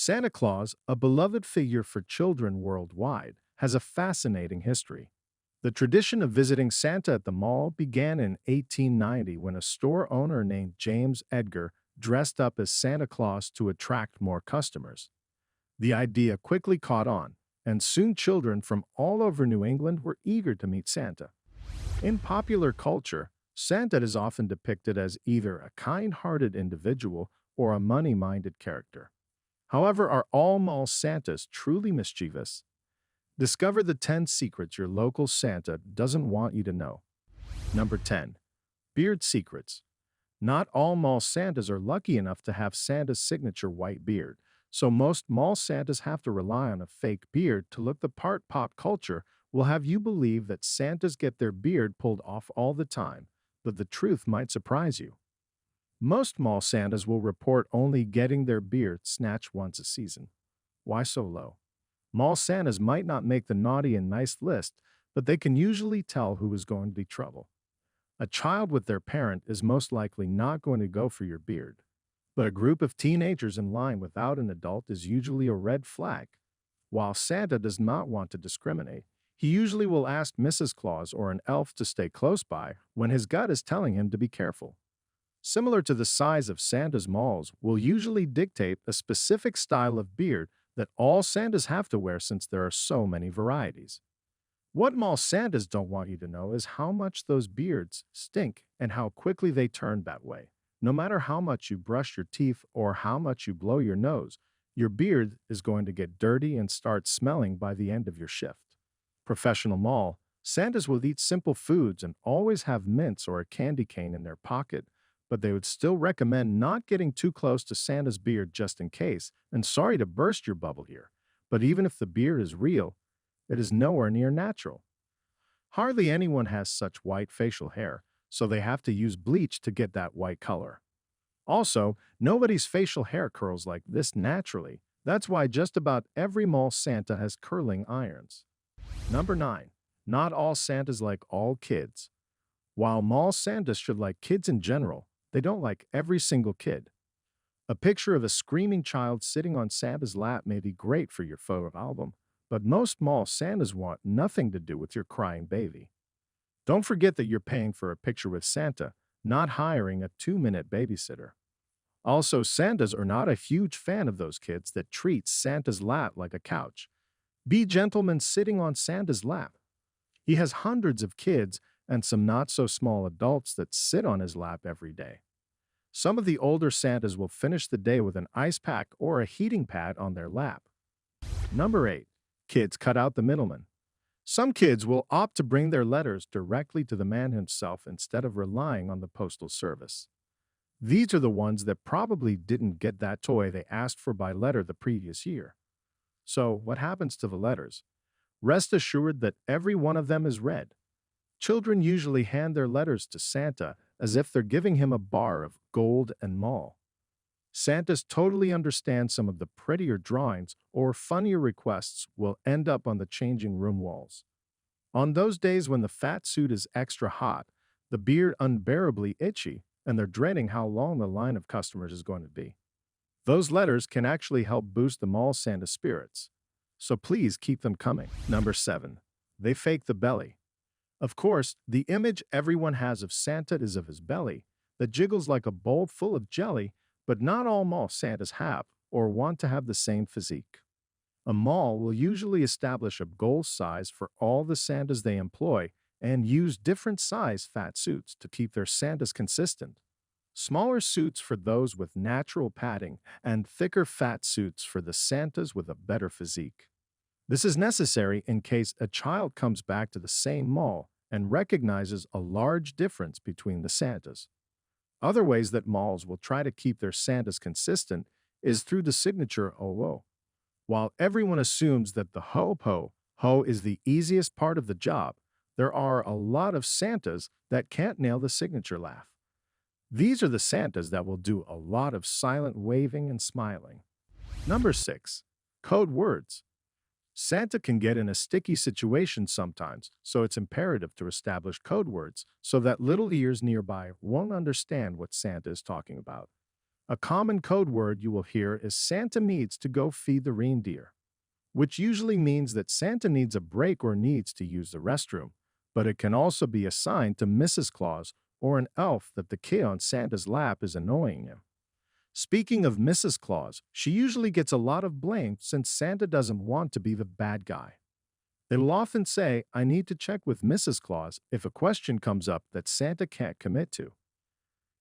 Santa Claus, a beloved figure for children worldwide, has a fascinating history. The tradition of visiting Santa at the mall began in 1890 when a store owner named James Edgar dressed up as Santa Claus to attract more customers. The idea quickly caught on, and soon children from all over New England were eager to meet Santa. In popular culture, Santa is often depicted as either a kind hearted individual or a money minded character. However, are all mall Santas truly mischievous? Discover the 10 secrets your local Santa doesn't want you to know. Number 10. Beard Secrets. Not all mall Santas are lucky enough to have Santa's signature white beard, so most mall Santas have to rely on a fake beard to look the part. Pop culture will have you believe that Santas get their beard pulled off all the time, but the truth might surprise you. Most mall Santas will report only getting their beard snatched once a season. Why so low? Mall Santas might not make the naughty and nice list, but they can usually tell who is going to be trouble. A child with their parent is most likely not going to go for your beard, but a group of teenagers in line without an adult is usually a red flag. While Santa does not want to discriminate, he usually will ask Mrs. Claus or an elf to stay close by when his gut is telling him to be careful. Similar to the size of Santa's malls, will usually dictate a specific style of beard that all Santas have to wear since there are so many varieties. What mall Santas don't want you to know is how much those beards stink and how quickly they turn that way. No matter how much you brush your teeth or how much you blow your nose, your beard is going to get dirty and start smelling by the end of your shift. Professional mall Santas will eat simple foods and always have mints or a candy cane in their pocket, but they would still recommend not getting too close to Santa's beard just in case. And sorry to burst your bubble here, but even if the beard is real, it is nowhere near natural. Hardly anyone has such white facial hair, so they have to use bleach to get that white color. Also, nobody's facial hair curls like this naturally. That's why just about every mall Santa has curling irons. Number 9. Not all Santas like all kids. While mall Santas should like kids in general, they don't like every single kid. A picture of a screaming child sitting on Santa's lap may be great for your photo album, but most mall Santas want nothing to do with your crying baby. Don't forget that you're paying for a picture with Santa, not hiring a 2-minute babysitter. Also, Santas are not a huge fan of those kids that treat Santa's lap like a couch. Be gentlemen sitting on Santa's lap. He has hundreds of kids and some not-so-small adults that sit on his lap every day. Some of the older Santas will finish the day with an ice pack or a heating pad on their lap. Number 8. Kids cut out the middleman. Some kids will opt to bring their letters directly to the man himself instead of relying on the postal service. These are the ones that probably didn't get that toy they asked for by letter the previous year. So, what happens to the letters? Rest assured that every one of them is read. Children usually hand their letters to Santa as if they're giving him a bar of gold and mall. Santas totally understand some of the prettier drawings or funnier requests will end up on the changing room walls. On those days when the fat suit is extra hot, the beard unbearably itchy, and they're dreading how long the line of customers is going to be. Those letters can actually help boost the mall Santa spirits. So please keep them coming. Number 7. They fake the belly. Of course, the image everyone has of Santa is of his belly that jiggles like a bowl full of jelly, but not all mall Santas have or want to have the same physique. A mall will usually establish a goal size for all the Santas they employ and use different size fat suits to keep their Santas consistent. Smaller suits for those with natural padding and thicker fat suits for the Santas with a better physique. This is necessary in case a child comes back to the same mall and recognizes a large difference between the Santas. Other ways that malls will try to keep their Santas consistent is through the signature "ho-ho." While everyone assumes that the ho is the easiest part of the job, there are a lot of Santas that can't nail the signature laugh. These are the Santas that will do a lot of silent waving and smiling. Number 6. Code words. Santa can get in a sticky situation sometimes, so it's imperative to establish code words so that little ears nearby won't understand what Santa is talking about. A common code word you will hear is Santa needs to go feed the reindeer, which usually means that Santa needs a break or needs to use the restroom, but it can also be a sign to Mrs. Claus or an elf that the kid on Santa's lap is annoying him. Speaking of Mrs. Claus, she usually gets a lot of blame since Santa doesn't want to be the bad guy. They'll often say, I need to check with Mrs. Claus if a question comes up that Santa can't commit to.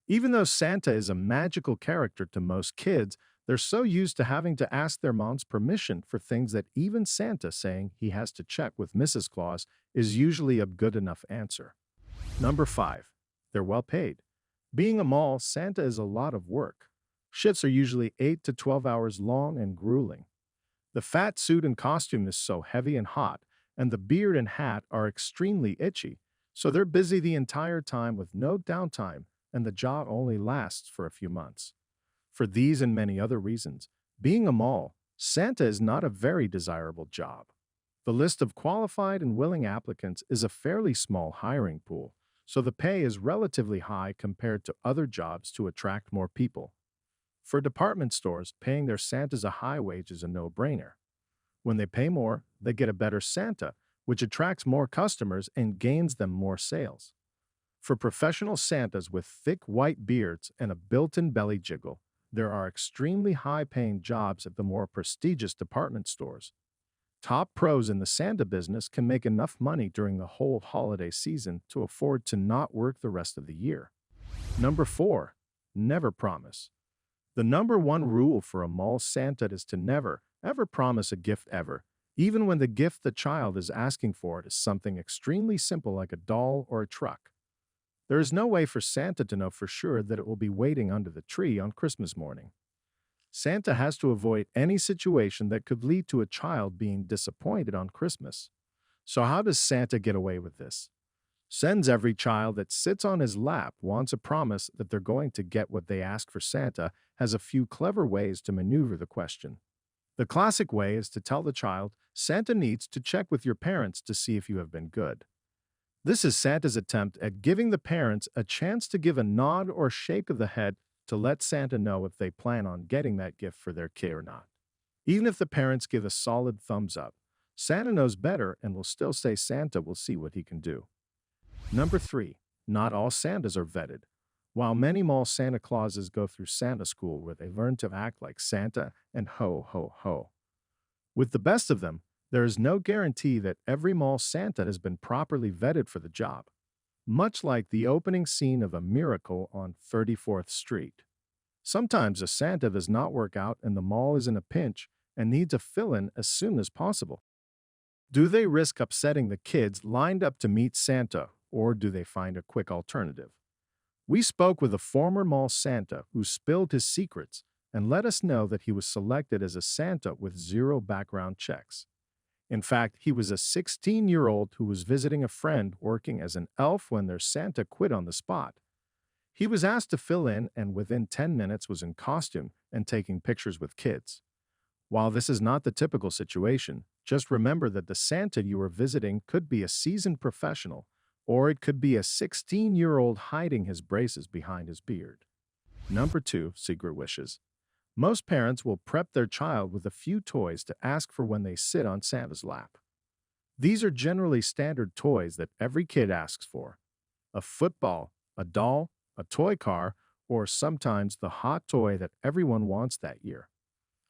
Even though Santa is a magical character to most kids, they're so used to having to ask their mom's permission for things that even Santa saying he has to check with Mrs. Claus is usually a good enough answer. Number 5. They're well paid. Being a mall Santa is a lot of work. Shifts are usually 8 to 12 hours long and grueling. The fat suit and costume is so heavy and hot, and the beard and hat are extremely itchy, so they're busy the entire time with no downtime, and the job only lasts for a few months. For these and many other reasons, being a mall Santa is not a very desirable job. The list of qualified and willing applicants is a fairly small hiring pool, so the pay is relatively high compared to other jobs to attract more people. For department stores, paying their Santas a high wage is a no-brainer. When they pay more, they get a better Santa, which attracts more customers and gains them more sales. For professional Santas with thick white beards and a built-in belly jiggle, there are extremely high-paying jobs at the more prestigious department stores. Top pros in the Santa business can make enough money during the whole holiday season to afford to not work the rest of the year. Number 4. Never promise. The number one rule for a mall Santa is to never, ever promise a gift ever, even when the gift the child is asking for is something extremely simple like a doll or a truck. There is no way for Santa to know for sure that it will be waiting under the tree on Christmas morning. Santa has to avoid any situation that could lead to a child being disappointed on Christmas. So how does Santa get away with this? Sends every child that sits on his lap wants a promise that they're going to get what they ask for. Santa has a few clever ways to maneuver the question. The classic way is to tell the child, Santa needs to check with your parents to see if you have been good. This is Santa's attempt at giving the parents a chance to give a nod or shake of the head to let Santa know if they plan on getting that gift for their kid or not. Even if the parents give a solid thumbs up, Santa knows better and will still say Santa will see what he can do. Number 3. Not all Santas are vetted. While many mall Santa Clauses go through Santa school where they learn to act like Santa and ho, ho, ho. With the best of them, there is no guarantee that every mall Santa has been properly vetted for the job, much like the opening scene of A Miracle on 34th Street. Sometimes a Santa does not work out and the mall is in a pinch and needs a fill-in as soon as possible. Do they risk upsetting the kids lined up to meet Santa, or do they find a quick alternative? We spoke with a former mall Santa who spilled his secrets and let us know that he was selected as a Santa with zero background checks. In fact, he was a 16-year-old who was visiting a friend working as an elf when their Santa quit on the spot. He was asked to fill in and within 10 minutes was in costume and taking pictures with kids. While this is not the typical situation, just remember that the Santa you are visiting could be a seasoned professional, or it could be a 16-year-old hiding his braces behind his beard. Number 2. Secret wishes. Most parents will prep their child with a few toys to ask for when they sit on Santa's lap. These are generally standard toys that every kid asks for. A football, a doll, a toy car, or sometimes the hot toy that everyone wants that year.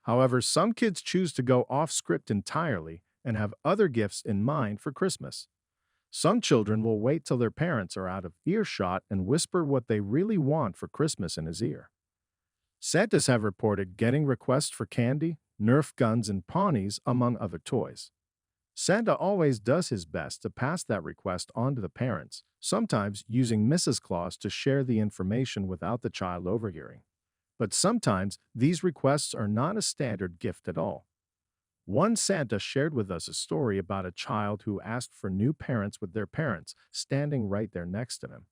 However, some kids choose to go off script entirely and have other gifts in mind for Christmas. Some children will wait till their parents are out of earshot and whisper what they really want for Christmas in his ear. Santas have reported getting requests for candy, Nerf guns, and ponies, among other toys. Santa always does his best to pass that request on to the parents, sometimes using Mrs. Claus to share the information without the child overhearing. But sometimes these requests are not a standard gift at all. One Santa shared with us a story about a child who asked for new parents with their parents standing right there next to him.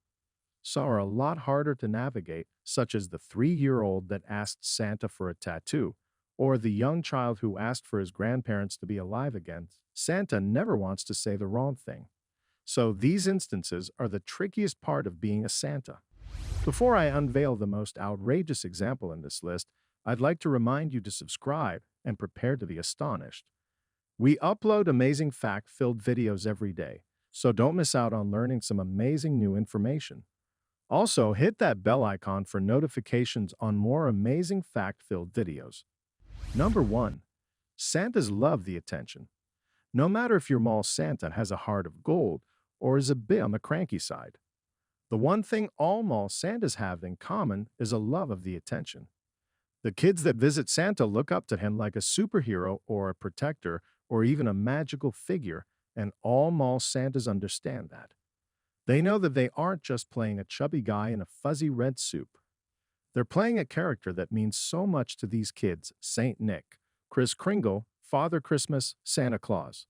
Some are a lot harder to navigate, such as the 3-year-old that asked Santa for a tattoo, or the young child who asked for his grandparents to be alive again. Santa never wants to say the wrong thing. So these instances are the trickiest part of being a Santa. Before I unveil the most outrageous example in this list, I'd like to remind you to subscribe and prepare to be astonished. We upload amazing fact-filled videos every day, so don't miss out on learning some amazing new information. Also, hit that bell icon for notifications on more amazing fact-filled videos. Number 1. Santas love the attention. No matter if your mall Santa has a heart of gold or is a bit on the cranky side, the one thing all mall Santas have in common is a love of the attention. The kids that visit Santa look up to him like a superhero or a protector or even a magical figure, and all mall Santas understand that. They know that they aren't just playing a chubby guy in a fuzzy red suit. They're playing a character that means so much to these kids: Saint Nick, Kris Kringle, Father Christmas, Santa Claus.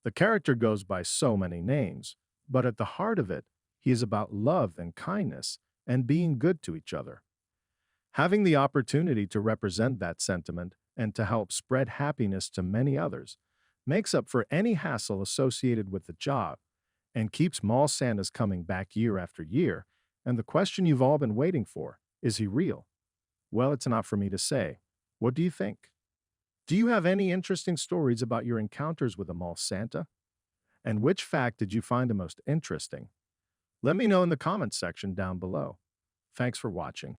The character goes by so many names, but at the heart of it, he is about love and kindness and being good to each other. Having the opportunity to represent that sentiment and to help spread happiness to many others makes up for any hassle associated with the job and keeps mall Santas coming back year after year. And the question you've all been waiting for: is he real? Well, it's not for me to say. What do you think? Do you have any interesting stories about your encounters with a mall Santa? And which fact did you find the most interesting? Let me know in the comments section down below. Thanks for watching.